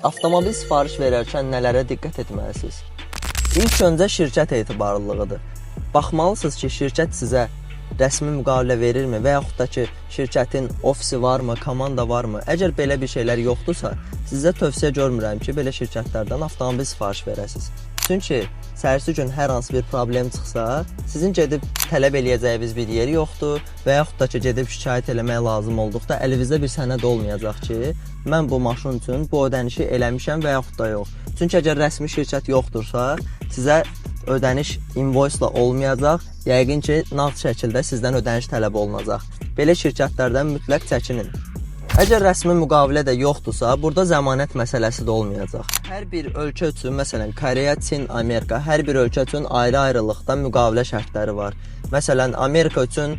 Avtomobil sifariş verərkən nələrə diqqət etməlisiniz? İlk öncə şirkət etibarlılığıdır. Baxmalısınız ki, şirkət sizə rəsmi müqavilə verirmi və yaxud da ki, şirkətin ofisi varmı, komanda varmı? Əgər belə bir şeylər yoxdursa, sizə tövsiyə görmürəm ki, belə şirkətlərdən avtomobil sifariş verəsiniz. Çünki səhərsi gün hər hansı bir problem çıxsa, sizin gedib tələb eləyəcəyiniz bir yer yoxdur və yaxud da ki, gedib şikayət eləmək lazım olduqda əlinizdə bir sənəd olmayacaq ki, mən bu maşın üçün bu ödənişi eləmişəm və yaxud da yox. Çünki əgər rəsmi şirkət yoxdursa, sizə ödəniş invoice-la olmayacaq, yəqin ki, nağd şəkildə sizdən ödəniş tələb olunacaq. Belə şirkətlərdən mütləq çəkinin. Əgər rəsmi müqavilə də yoxdursa, burada zəmanət məsələsi də olmayacaq. Hər bir ölkə üçün, məsələn, Koreya, Çin, Amerika, hər bir ölkə üçün ayrı-ayrılıqda müqavilə şərtləri var. Məsələn, Amerika üçün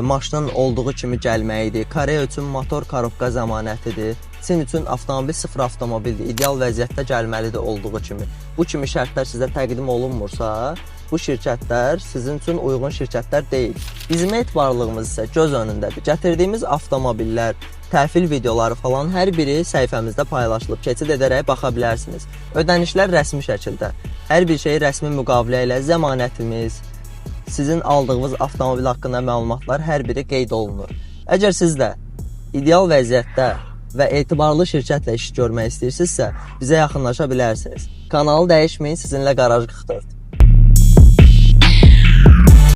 maşının olduğu kimi gəlməyidir, Koreya üçün motor korobka zəmanətidir, Çin üçün avtomobil sıfır avtomobildir, ideal vəziyyətdə gəlməlidir olduğu kimi. Bu kimi şərtlər sizə təqdim olunmursa, bu şirkətlər sizin üçün uyğun şirkətlər deyil. Bizim etibarlılığımız isə göz önündədir. Gətirdiyimiz avtomobillər, təhvil videoları falan hər biri səhifəmizdə paylaşılıb, keçid edərək baxa bilərsiniz. Ödənişlər rəsmi şəkildə. Hər bir şey rəsmi müqavilə ilə zəmanətimiz, sizin aldığınız avtomobil haqqında məlumatlar hər biri qeyd olunur. Əgər siz də ideal vəziyyətdə və etibarlı şirkətlə iş görmək istəyirsinizsə, bizə yaxınlaşa bilərsiniz. Kanalı dəyişməyin, sizinlə Qaraj 44.